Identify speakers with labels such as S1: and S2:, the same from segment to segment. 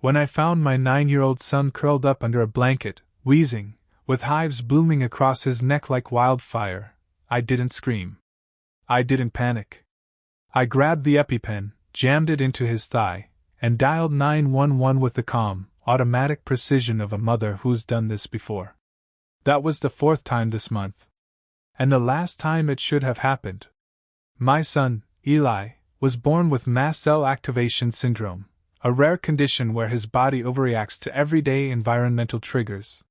S1: When I found my 9-year-old son curled up under a blanket, wheezing, with hives blooming across his neck like wildfire, I didn't scream. I didn't panic. I grabbed the EpiPen, jammed it into his thigh, and dialed 911 with the calm, automatic precision of a mother who's done this before. That was the 4th time this month. And the last time it should have happened. My son, Eli, was born with mast cell activation syndrome, a rare condition where his body overreacts to everyday environmental triggers.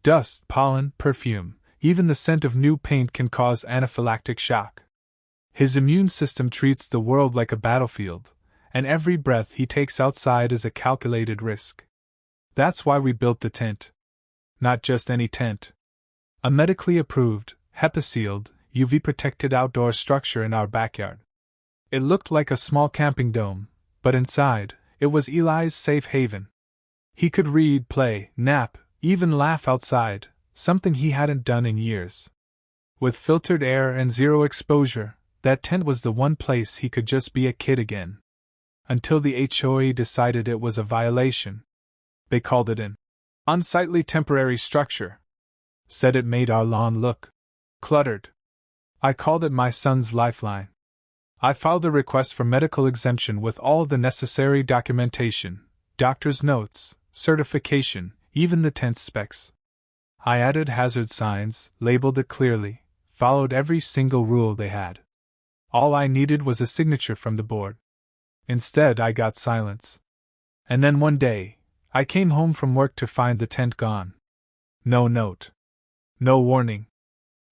S1: Dust, pollen, perfume, even the scent of new paint can cause anaphylactic shock. His immune system treats the world like a battlefield, and every breath he takes outside is a calculated risk. That's why we built the tent. Not just any tent. A medically approved, HEPA-sealed, UV-protected outdoor structure in our backyard. It looked like a small camping dome, but inside, it was Eli's safe haven. He could read, play, nap, even laugh outside, something he hadn't done in years. With filtered air and zero exposure, that tent was the one place he could just be a kid again. Until the HOA decided it was a violation. They called it an unsightly temporary structure. Said it made our lawn look cluttered. I called it my son's lifeline. I filed a request for medical exemption with all the necessary documentation, doctor's notes, certification, even the tent's specs. I added hazard signs, labeled it clearly, followed every single rule they had. All I needed was a signature from the board. Instead, I got silence. And then one day, I came home from work to find the tent gone. No note. No warning.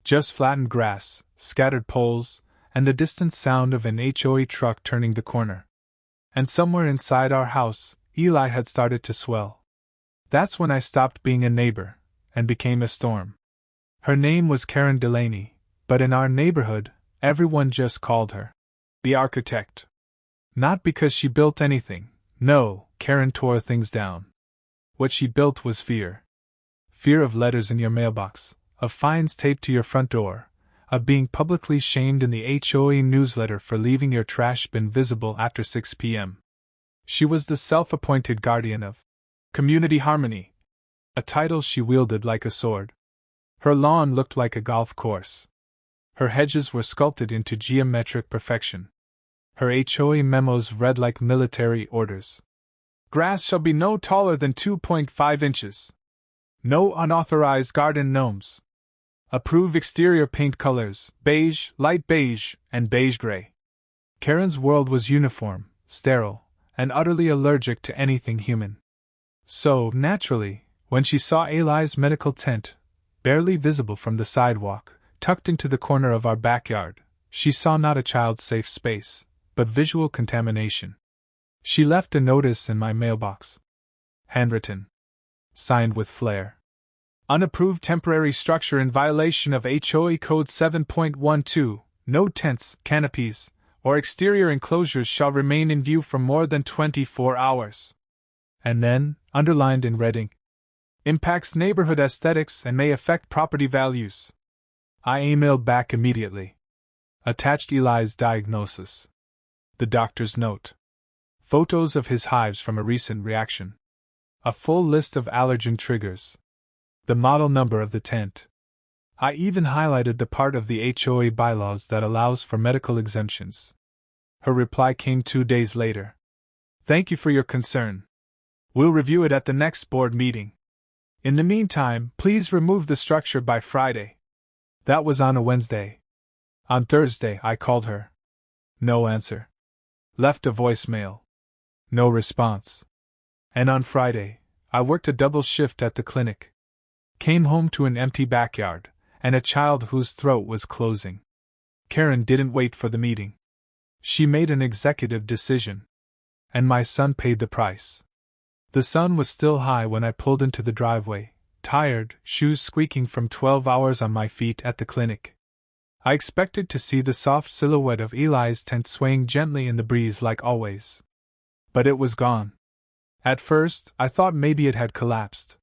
S1: Just flattened grass, scattered poles, and the distant sound of an HOA truck turning the corner. And somewhere inside our house, Eli had started to swell. That's when I stopped being a neighbor, and became a storm. Her name was Karen Delaney, but in our neighborhood, everyone just called her the architect. Not because she built anything, no, Karen tore things down. What she built was fear. Fear of letters in your mailbox, of fines taped to your front door, of being publicly shamed in the HOA newsletter for leaving your trash bin visible after 6 p.m. She was the self-appointed guardian of community harmony, a title she wielded like a sword. Her lawn looked like a golf course. Her hedges were sculpted into geometric perfection. Her HOA memos read like military orders. Grass shall be no taller than 2.5 inches. No unauthorized garden gnomes. Approve exterior paint colors, beige, light beige, and beige gray. Karen's world was uniform, sterile, and utterly allergic to anything human. So, naturally, when she saw Eli's medical tent, barely visible from the sidewalk, tucked into the corner of our backyard, she saw not a child's safe space, but visual contamination. She left a notice in my mailbox. Handwritten. Signed with flair. Unapproved temporary structure in violation of HOA Code 7.12, no tents, canopies, or exterior enclosures shall remain in view for more than 24 hours. And then, underlined in red ink, impacts neighborhood aesthetics and may affect property values. I emailed back immediately. Attached Eli's diagnosis. The doctor's note. Photos of his hives from a recent reaction. A full list of allergen triggers. The model number of the tent. I even highlighted the part of the HOA bylaws that allows for medical exemptions. Her reply came 2 days later. Thank you for your concern. We'll review it at the next board meeting. In the meantime, please remove the structure by Friday. That was on a Wednesday. On Thursday, I called her. No answer. Left a voicemail. No response. And on Friday, I worked a double shift at the clinic. Came home to an empty backyard, and a child whose throat was closing. Karen didn't wait for the meeting. She made an executive decision. And my son paid the price. The sun was still high when I pulled into the driveway, tired, shoes squeaking from 12 hours on my feet at the clinic. I expected to see the soft silhouette of Eli's tent swaying gently in the breeze like always. But it was gone. At first, I thought maybe it had collapsed.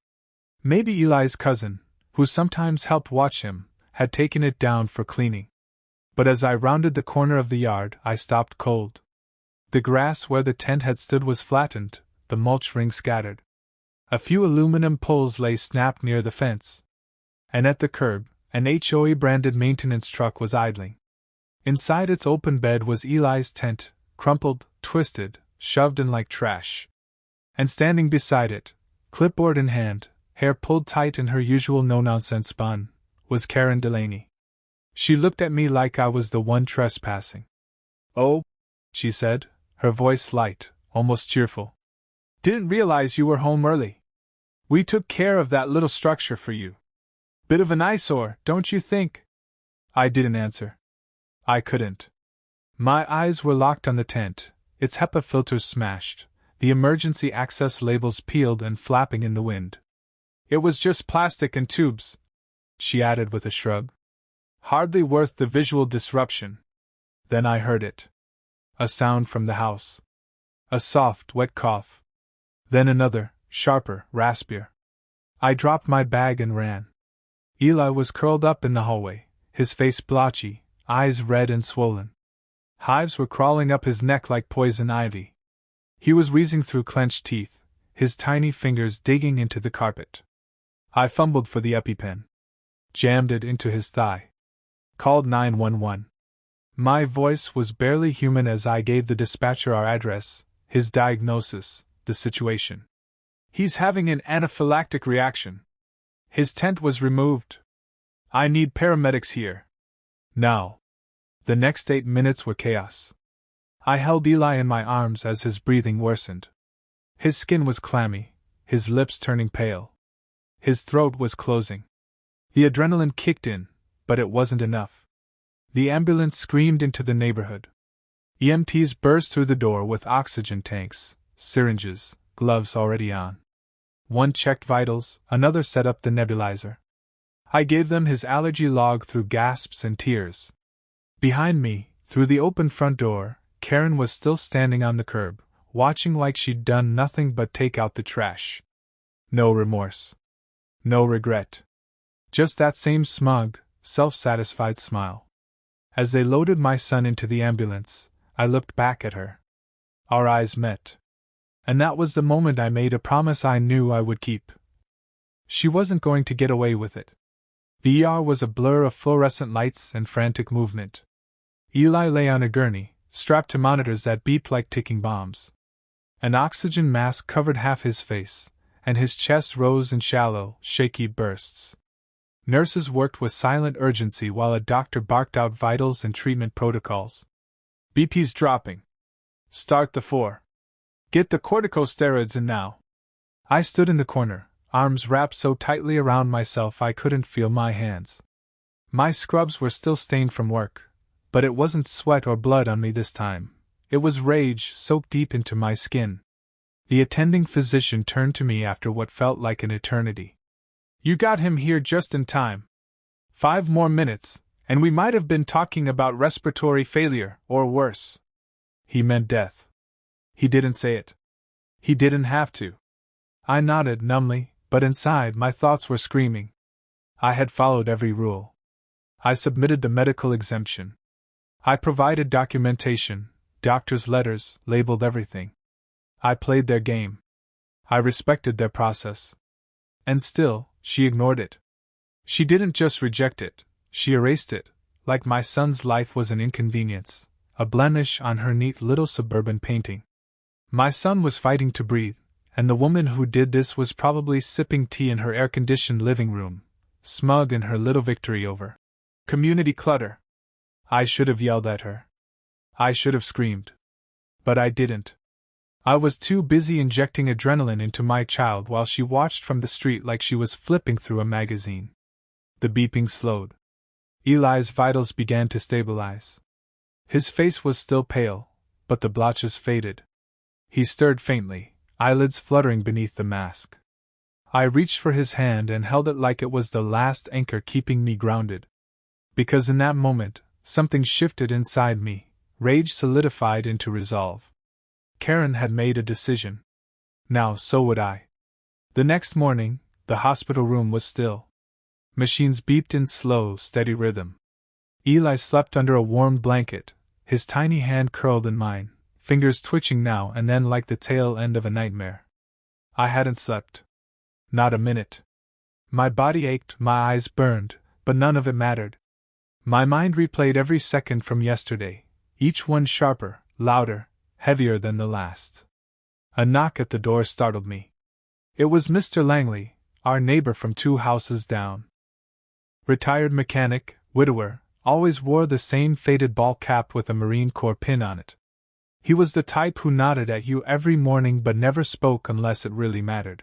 S1: Maybe Eli's cousin, who sometimes helped watch him, had taken it down for cleaning. But as I rounded the corner of the yard, I stopped cold. The grass where the tent had stood was flattened, the mulch ring scattered. A few aluminum poles lay snapped near the fence. And at the curb, an HOA branded maintenance truck was idling. Inside its open bed was Eli's tent, crumpled, twisted, shoved in like trash. And standing beside it, clipboard in hand, hair pulled tight in her usual no-nonsense bun, was Karen Delaney. She looked at me like I was the one trespassing. "Oh," she said, her voice light, almost cheerful. "Didn't realize you were home early. We took care of that little structure for you. Bit of an eyesore, don't you think?" I didn't answer. I couldn't. My eyes were locked on the tent, its HEPA filters smashed, the emergency access labels peeled and flapping in the wind. "It was just plastic and tubes," she added with a shrug. "Hardly worth the visual disruption." Then I heard it. A sound from the house. A soft, wet cough. Then another, sharper, raspier. I dropped my bag and ran. Eli was curled up in the hallway, his face blotchy, eyes red and swollen. Hives were crawling up his neck like poison ivy. He was wheezing through clenched teeth, his tiny fingers digging into the carpet. I fumbled for the EpiPen. Jammed it into his thigh. Called 911. My voice was barely human as I gave the dispatcher our address, his diagnosis, the situation. "He's having an anaphylactic reaction. His tent was removed. I need paramedics here. Now." The next 8 minutes were chaos. I held Eli in my arms as his breathing worsened. His skin was clammy, his lips turning pale. His throat was closing. The adrenaline kicked in, but it wasn't enough. The ambulance screamed into the neighborhood. EMTs burst through the door with oxygen tanks, syringes, gloves already on. One checked vitals, another set up the nebulizer. I gave them his allergy log through gasps and tears. Behind me, through the open front door, Karen was still standing on the curb, watching like she'd done nothing but take out the trash. No remorse. No regret. Just that same smug, self-satisfied smile. As they loaded my son into the ambulance, I looked back at her. Our eyes met. And that was the moment I made a promise I knew I would keep. She wasn't going to get away with it. The ER was a blur of fluorescent lights and frantic movement. Eli lay on a gurney, strapped to monitors that beeped like ticking bombs. An oxygen mask covered half his face, and his chest rose in shallow, shaky bursts. Nurses worked with silent urgency while a doctor barked out vitals and treatment protocols. "BP's dropping. Start the 4. Get the corticosteroids in now." I stood in the corner, arms wrapped so tightly around myself I couldn't feel my hands. My scrubs were still stained from work, but it wasn't sweat or blood on me this time. It was rage soaked deep into my skin. The attending physician turned to me after what felt like an eternity. "You got him here just in time. 5 more minutes, and we might have been talking about respiratory failure, or worse." He meant death. He didn't say it. He didn't have to. I nodded numbly, but inside my thoughts were screaming. I had followed every rule. I submitted the medical exemption. I provided documentation, doctor's letters, labeled everything. I played their game. I respected their process. And still, she ignored it. She didn't just reject it, she erased it, like my son's life was an inconvenience, a blemish on her neat little suburban painting. My son was fighting to breathe, and the woman who did this was probably sipping tea in her air-conditioned living room, smug in her little victory over community clutter. I should have yelled at her. I should have screamed. But I didn't. I was too busy injecting adrenaline into my child while she watched from the street like she was flipping through a magazine. The beeping slowed. Eli's vitals began to stabilize. His face was still pale, but the blotches faded. He stirred faintly, eyelids fluttering beneath the mask. I reached for his hand and held it like it was the last anchor keeping me grounded. Because in that moment, something shifted inside me, rage solidified into resolve. Karen had made a decision. Now so would I. The next morning, the hospital room was still. Machines beeped in slow, steady rhythm. Eli slept under a warm blanket, his tiny hand curled in mine, fingers twitching now and then like the tail end of a nightmare. I hadn't slept. Not a minute. My body ached, my eyes burned, but none of it mattered. My mind replayed every second from yesterday, each one sharper, louder, heavier than the last. A knock at the door startled me. It was Mr. Langley, our neighbor from 2 houses down. Retired mechanic, widower, always wore the same faded ball cap with a Marine Corps pin on it. He was the type who nodded at you every morning but never spoke unless it really mattered.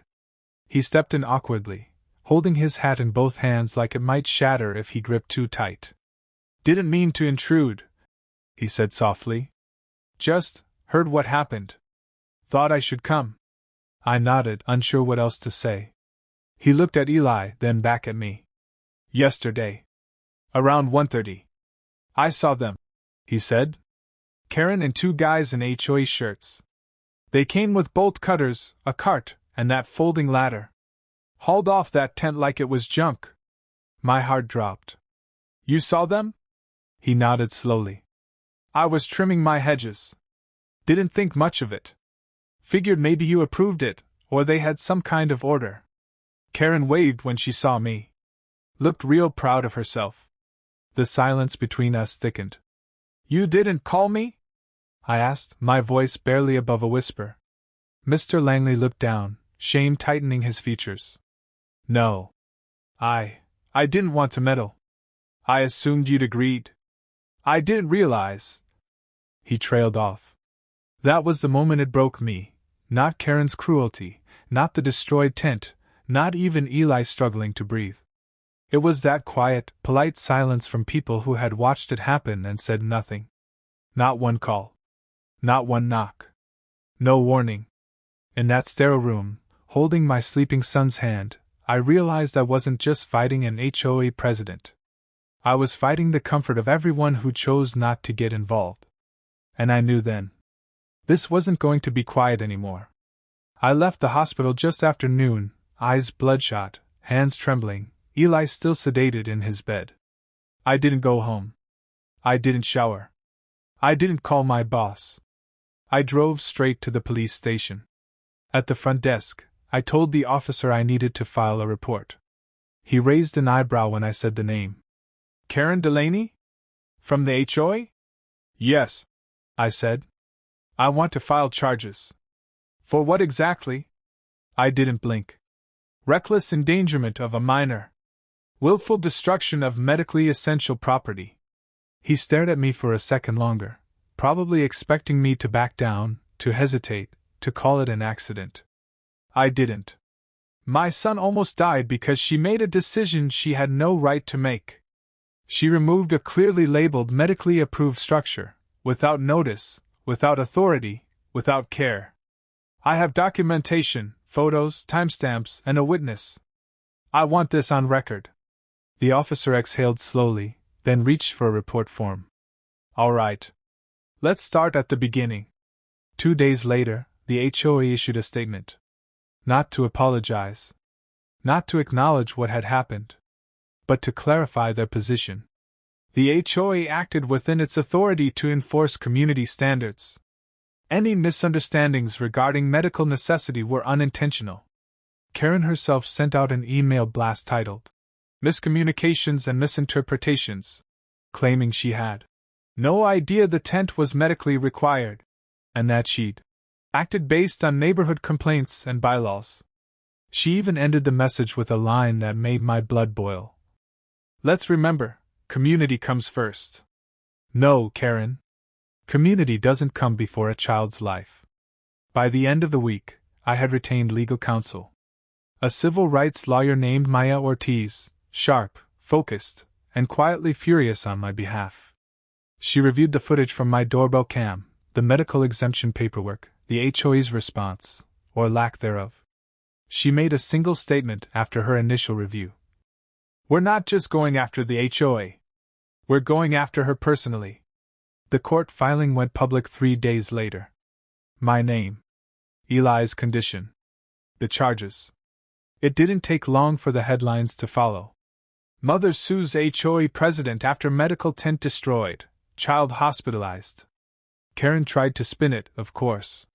S1: He stepped in awkwardly, holding his hat in both hands like it might shatter if he gripped too tight. "Didn't mean to intrude," he said softly. "Just heard what happened. Thought I should come." I nodded, unsure what else to say. He looked at Eli, then back at me. "Yesterday. Around 1:30. I saw them," he said. "Karen and 2 guys in HOA shirts. They came with bolt cutters, a cart, and that folding ladder. Hauled off that tent like it was junk." My heart dropped. "You saw them?" He nodded slowly. "I was trimming my hedges. Didn't think much of it. Figured maybe you approved it, or they had some kind of order." Karen waved when she saw me. Looked real proud of herself. The silence between us thickened. "You didn't call me?" I asked, my voice barely above a whisper. Mr. Langley looked down, shame tightening his features. "No. I didn't want to meddle. I assumed you'd agreed. I didn't realize." He trailed off. That was the moment it broke me. Not Karen's cruelty, not the destroyed tent, not even Eli struggling to breathe. It was that quiet, polite silence from people who had watched it happen and said nothing. Not one call. Not one knock. No warning. In that sterile room, holding my sleeping son's hand, I realized I wasn't just fighting an HOA president. I was fighting the comfort of everyone who chose not to get involved. And I knew then. This wasn't going to be quiet anymore. I left the hospital just after noon, eyes bloodshot, hands trembling, Eli still sedated in his bed. I didn't go home. I didn't shower. I didn't call my boss. I drove straight to the police station. At the front desk, I told the officer I needed to file a report. He raised an eyebrow when I said the name. "Karen Delaney? From the HOA?" "Yes," I said. "I want to file charges." "For what exactly?" I didn't blink. "Reckless endangerment of a minor. Willful destruction of medically essential property." He stared at me for a second longer, probably expecting me to back down, to hesitate, to call it an accident. I didn't. "My son almost died because she made a decision she had no right to make. She removed a clearly labeled medically approved structure, without notice, without authority, without care. I have documentation, photos, timestamps, and a witness. I want this on record." The officer exhaled slowly, then reached for a report form. "All right. Let's start at the beginning." 2 days later, the HOA issued a statement. Not to apologize. Not to acknowledge what had happened. But to clarify their position. The HOA acted within its authority to enforce community standards. Any misunderstandings regarding medical necessity were unintentional. Karen herself sent out an email blast titled, "Miscommunications and Misinterpretations," claiming she had no idea the tent was medically required, and that she'd acted based on neighborhood complaints and bylaws. She even ended the message with a line that made my blood boil. "Let's remember, community comes first." No, Karen. Community doesn't come before a child's life. By the end of the week, I had retained legal counsel. A civil rights lawyer named Maya Ortiz, sharp, focused, and quietly furious on my behalf. She reviewed the footage from my doorbell cam, the medical exemption paperwork, the HOA's response, or lack thereof. She made a single statement after her initial review. "We're not just going after the HOA. We're going after her personally." The court filing went public 3 days later. My name. Eli's condition. The charges. It didn't take long for the headlines to follow. Mother sues HOA president after medical tent destroyed, child hospitalized. Karen tried to spin it, of course.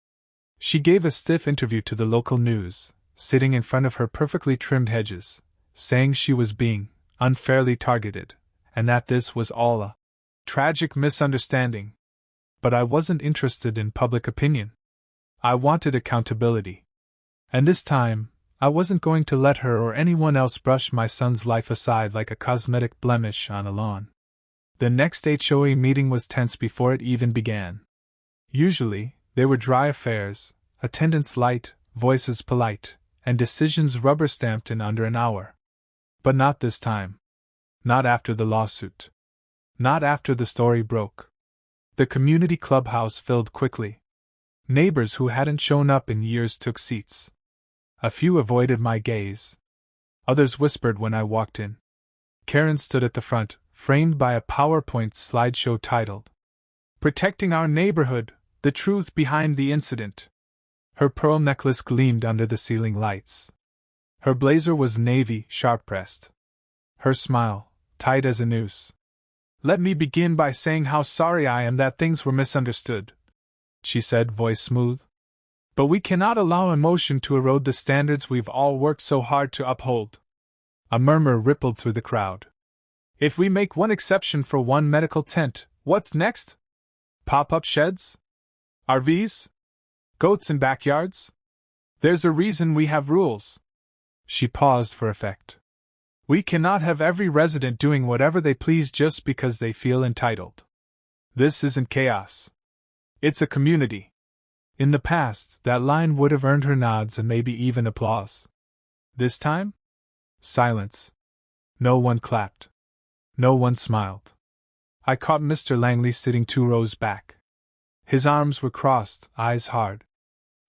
S1: She gave a stiff interview to the local news, sitting in front of her perfectly trimmed hedges, saying she was being unfairly targeted, and that this was all a tragic misunderstanding. But I wasn't interested in public opinion. I wanted accountability. And this time, I wasn't going to let her or anyone else brush my son's life aside like a cosmetic blemish on a lawn. The next HOA meeting was tense before it even began. Usually, they were dry affairs, attendance light, voices polite, and decisions rubber-stamped in under an hour. But not this time. Not after the lawsuit. Not after the story broke. The community clubhouse filled quickly. Neighbors who hadn't shown up in years took seats. A few avoided my gaze. Others whispered when I walked in. Karen stood at the front, framed by a PowerPoint slideshow titled, "Protecting Our Neighborhood, the Truth Behind the Incident." Her pearl necklace gleamed under the ceiling lights. Her blazer was navy, sharp-pressed. Her smile, tight as a noose. "Let me begin by saying how sorry I am that things were misunderstood," she said, voice smooth. "But we cannot allow emotion to erode the standards we've all worked so hard to uphold." A murmur rippled through the crowd. "If we make one exception for one medical tent, what's next? Pop-up sheds? RVs? Goats in backyards? There's a reason we have rules." She paused for effect. "We cannot have every resident doing whatever they please just because they feel entitled. This isn't chaos. It's a community." In the past, that line would have earned her nods and maybe even applause. This time? Silence. No one clapped. No one smiled. I caught Mr. Langley sitting 2 rows back. His arms were crossed, eyes hard.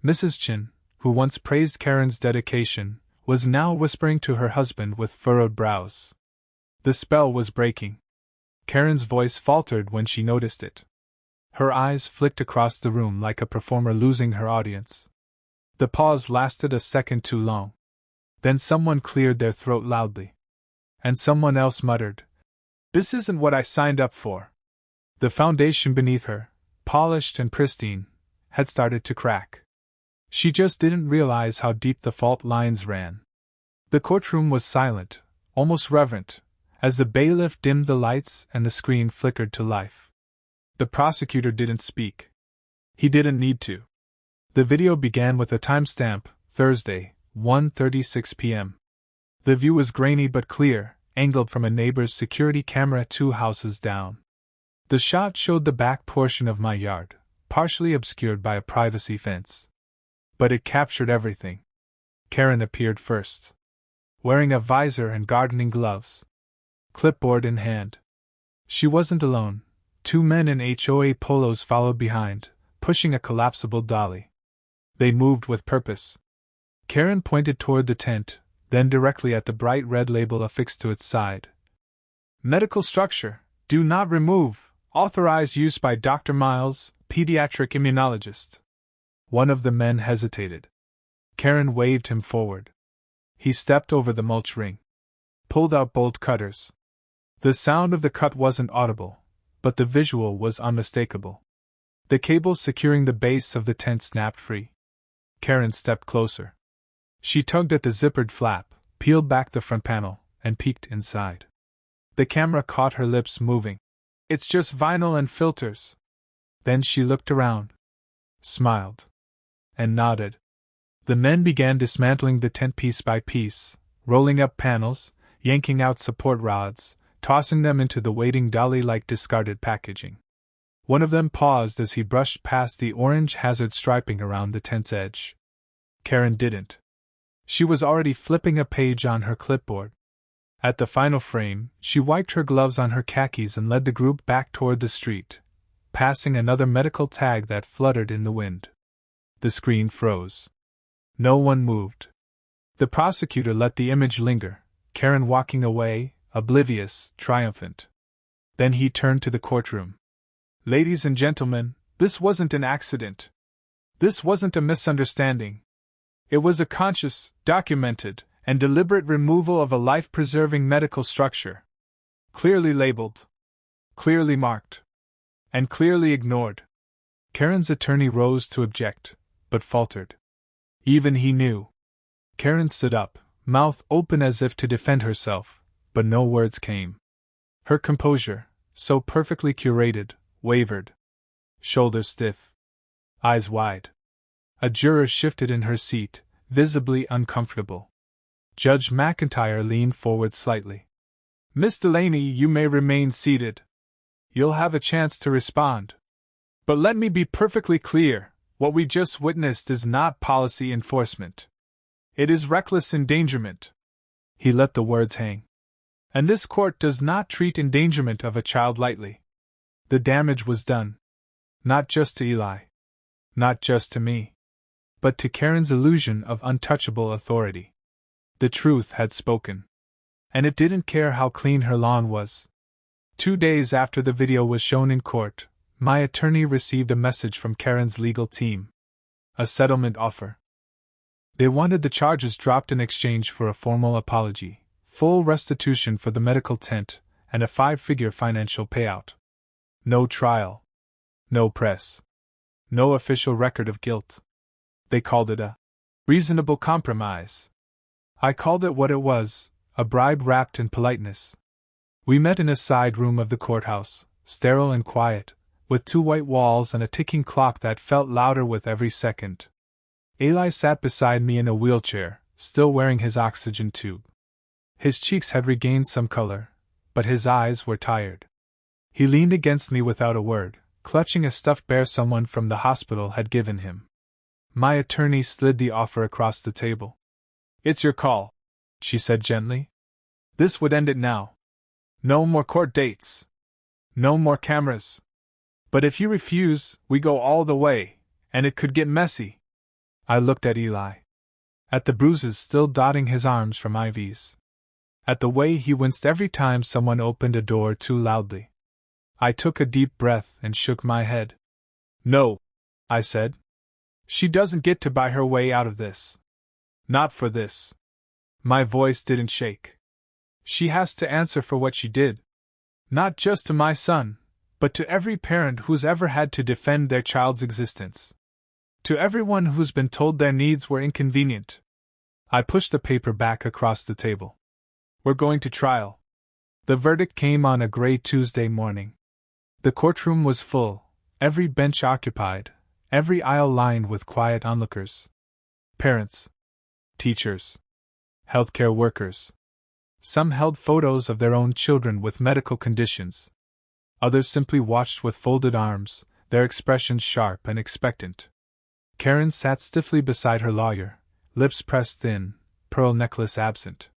S1: Mrs. Chin, who once praised Karen's dedication, was now whispering to her husband with furrowed brows. The spell was breaking. Karen's voice faltered when she noticed it. Her eyes flicked across the room like a performer losing her audience. The pause lasted a second too long. Then someone cleared their throat loudly. And someone else muttered, "This isn't what I signed up for." The foundation beneath her, polished and pristine, had started to crack. She just didn't realize how deep the fault lines ran. The courtroom was silent, almost reverent, as the bailiff dimmed the lights and the screen flickered to life. The prosecutor didn't speak. He didn't need to. The video began with a timestamp, Thursday, 1:36 p.m. The view was grainy but clear, angled from a neighbor's security camera 2 houses down. The shot showed the back portion of my yard, partially obscured by a privacy fence. But it captured everything. Karen appeared first. Wearing a visor and gardening gloves. Clipboard in hand. She wasn't alone. 2 men in HOA polos followed behind, pushing a collapsible dolly. They moved with purpose. Karen pointed toward the tent, then directly at the bright red label affixed to its side. "Medical structure, do not remove, authorized use by Dr. Miles, pediatric immunologist." One of the men hesitated. Karen waved him forward. He stepped over the mulch ring. Pulled out bolt cutters. The sound of the cut wasn't audible, but the visual was unmistakable. The cable securing the base of the tent snapped free. Karen stepped closer. She tugged at the zippered flap, peeled back the front panel, and peeked inside. The camera caught her lips moving. "It's just vinyl and filters." Then she looked around, smiled, and nodded. The men began dismantling the tent piece by piece, rolling up panels, yanking out support rods, tossing them into the waiting dolly like discarded packaging. One of them paused as he brushed past the orange hazard striping around the tent's edge. Karen didn't. She was already flipping a page on her clipboard. At the final frame, she wiped her gloves on her khakis and led the group back toward the street, passing another medical tag that fluttered in the wind. The screen froze. No one moved. The prosecutor let the image linger, Karen walking away, oblivious, triumphant. Then he turned to the courtroom. "Ladies and gentlemen, this wasn't an accident. This wasn't a misunderstanding. It was a conscious, documented, and deliberate removal of a life-preserving medical structure. Clearly labeled. Clearly marked. And clearly ignored." Karen's attorney rose to object, but faltered. Even he knew. Karen stood up, mouth open as if to defend herself, but no words came. Her composure, so perfectly curated, wavered. Shoulders stiff. Eyes wide. A juror shifted in her seat, visibly uncomfortable. Judge McIntyre leaned forward slightly. Miss Delaney, you may remain seated. You'll have a chance to respond. But let me be perfectly clear, what we just witnessed is not policy enforcement. It is reckless endangerment. He let the words hang. And this court does not treat endangerment of a child lightly. The damage was done. Not just to Eli. Not just to me. But to Karen's illusion of untouchable authority. The truth had spoken. And it didn't care how clean her lawn was. 2 days after the video was shown in court, my attorney received a message from Karen's legal team. A settlement offer. They wanted the charges dropped in exchange for a formal apology, full restitution for the medical tent, and a 5-figure financial payout. No trial. No press. No official record of guilt. They called it a reasonable compromise. I called it what it was, a bribe wrapped in politeness. We met in a side room of the courthouse, sterile and quiet, with 2 white walls and a ticking clock that felt louder with every second. Eli sat beside me in a wheelchair, still wearing his oxygen tube. His cheeks had regained some color, but his eyes were tired. He leaned against me without a word, clutching a stuffed bear someone from the hospital had given him. My attorney slid the offer across the table. It's your call, she said gently. This would end it now. No more court dates. No more cameras. But if you refuse, we go all the way, and it could get messy. I looked at Eli. At the bruises still dotting his arms from IVs. At the way he winced every time someone opened a door too loudly. I took a deep breath and shook my head. No, I said. She doesn't get to buy her way out of this. Not for this. My voice didn't shake. She has to answer for what she did. Not just to my son, but to every parent who's ever had to defend their child's existence. To everyone who's been told their needs were inconvenient. I pushed the paper back across the table. We're going to trial. The verdict came on a gray Tuesday morning. The courtroom was full, every bench occupied, every aisle lined with quiet onlookers. Parents. Teachers. Healthcare workers. Some held photos of their own children with medical conditions. Others simply watched with folded arms, their expressions sharp and expectant. Karen sat stiffly beside her lawyer, lips pressed thin, pearl necklace absent.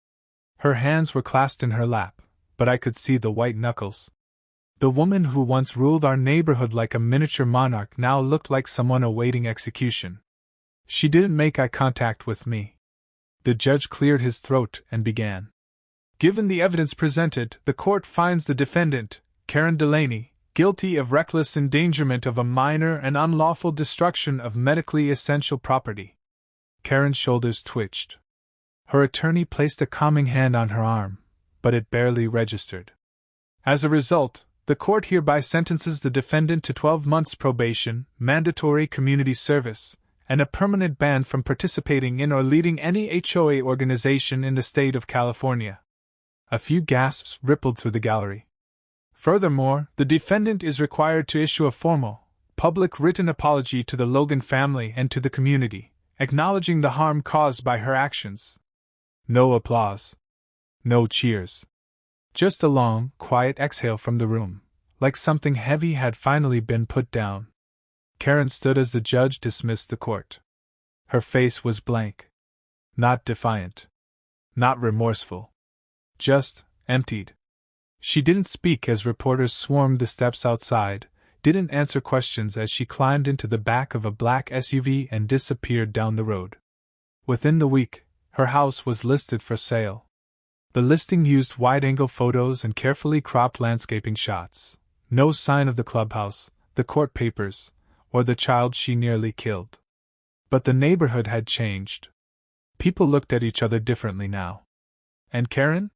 S1: Her hands were clasped in her lap, but I could see the white knuckles. The woman who once ruled our neighborhood like a miniature monarch now looked like someone awaiting execution. She didn't make eye contact with me. The judge cleared his throat and began. Given the evidence presented, the court finds the defendant, Karen Delaney, guilty of reckless endangerment of a minor and unlawful destruction of medically essential property. Karen's shoulders twitched. Her attorney placed a calming hand on her arm, but it barely registered. As a result, the court hereby sentences the defendant to 12 months probation, mandatory community service, and a permanent ban from participating in or leading any HOA organization in the state of California. A few gasps rippled through the gallery. Furthermore, the defendant is required to issue a formal, public written apology to the Logan family and to the community, acknowledging the harm caused by her actions. No applause. No cheers. Just a long, quiet exhale from the room, like something heavy had finally been put down. Karen stood as the judge dismissed the court. Her face was blank. Not defiant. Not remorseful. Just emptied. She didn't speak as reporters swarmed the steps outside, didn't answer questions as she climbed into the back of a black SUV and disappeared down the road. Within the week, her house was listed for sale. The listing used wide-angle photos and carefully cropped landscaping shots. No sign of the clubhouse, the court papers, or the child she nearly killed. But the neighborhood had changed. People looked at each other differently now. And Karen?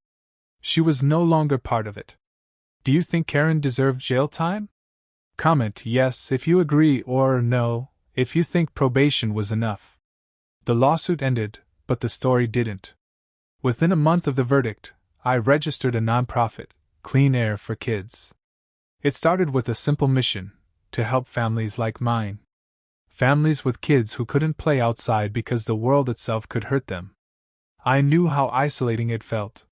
S1: She was no longer part of it. Do you think Karen deserved jail time? Comment yes if you agree or no if you think probation was enough. The lawsuit ended, but the story didn't. Within a month of the verdict, I registered a nonprofit, Clean Air for Kids. It started with a simple mission: to help families like mine. Families with kids who couldn't play outside because the world itself could hurt them. I knew how isolating it felt.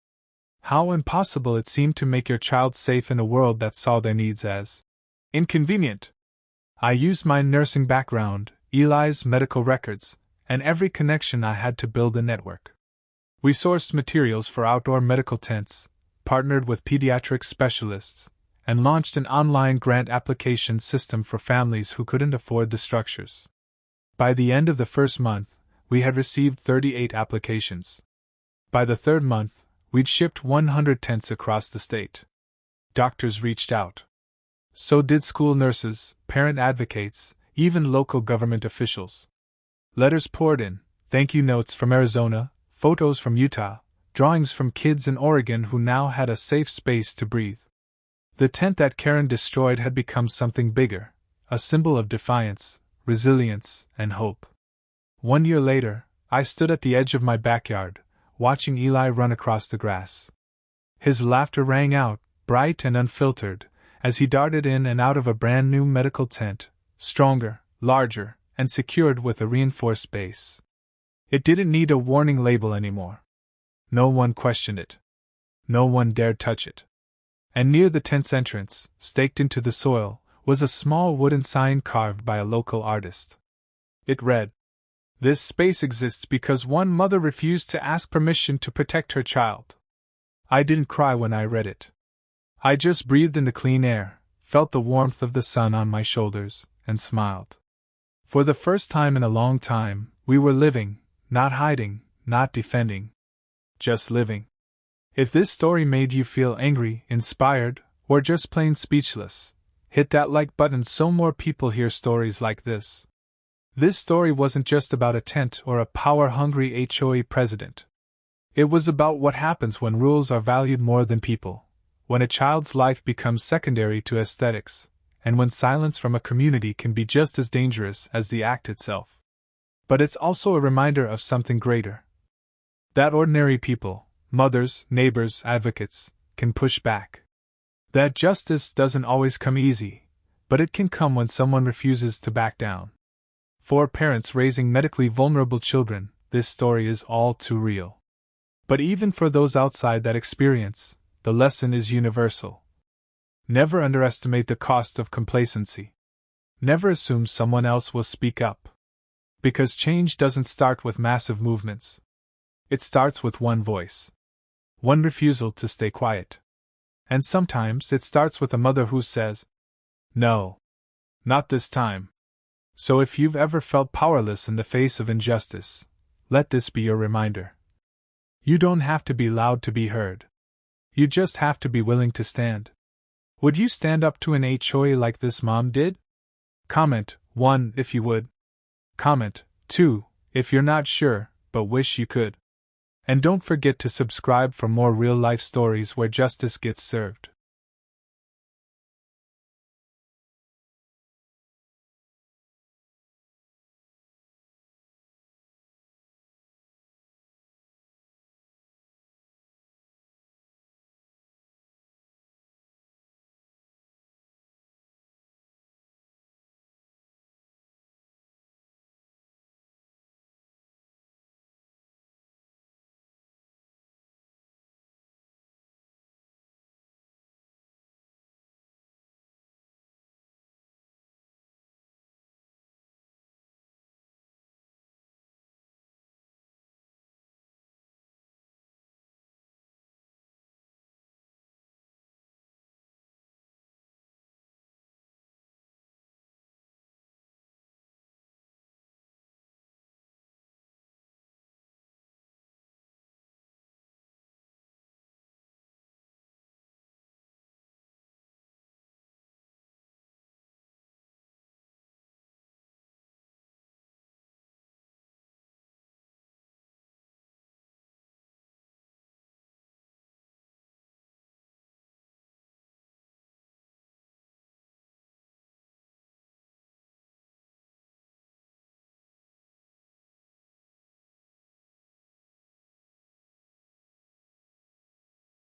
S1: How impossible it seemed to make your child safe in a world that saw their needs as inconvenient. I used my nursing background, Eli's medical records, and every connection I had to build a network. We sourced materials for outdoor medical tents, partnered with pediatric specialists, and launched an online grant application system for families who couldn't afford the structures. By the end of the first month, we had received 38 applications. By the third month, we'd shipped 100 tents across the state. Doctors reached out. So did school nurses, parent advocates, even local government officials. Letters poured in, thank you notes from Arizona, photos from Utah, drawings from kids in Oregon who now had a safe space to breathe. The tent that Karen destroyed had become something bigger, a symbol of defiance, resilience, and hope. 1 year later, I stood at the edge of my backyard, watching Eli run across the grass. His laughter rang out, bright and unfiltered, as he darted in and out of a brand new medical tent, stronger, larger, and secured with a reinforced base. It didn't need a warning label anymore. No one questioned it. No one dared touch it. And near the tent's entrance, staked into the soil, was a small wooden sign carved by a local artist. It read, "This space exists because one mother refused to ask permission to protect her child." I didn't cry when I read it. I just breathed in the clean air, felt the warmth of the sun on my shoulders, and smiled. For the first time in a long time, we were living, not hiding, not defending. Just living. If this story made you feel angry, inspired, or just plain speechless, hit that like button so more people hear stories like this. This story wasn't just about a tent or a power-hungry HOA president. It was about what happens when rules are valued more than people, when a child's life becomes secondary to aesthetics, and when silence from a community can be just as dangerous as the act itself. But it's also a reminder of something greater. That ordinary people, mothers, neighbors, advocates, can push back. That justice doesn't always come easy, but it can come when someone refuses to back down. For parents raising medically vulnerable children, this story is all too real. But even for those outside that experience, the lesson is universal. Never underestimate the cost of complacency. Never assume someone else will speak up. Because change doesn't start with massive movements. It starts with one voice. One refusal to stay quiet. And sometimes it starts with a mother who says, "No. Not this time." So if you've ever felt powerless in the face of injustice, let this be your reminder. You don't have to be loud to be heard. You just have to be willing to stand. Would you stand up to an HOA like this mom did? Comment 1 if you would. Comment 2 if you're not sure, but wish you could. And don't forget to subscribe for more real-life stories where justice gets served.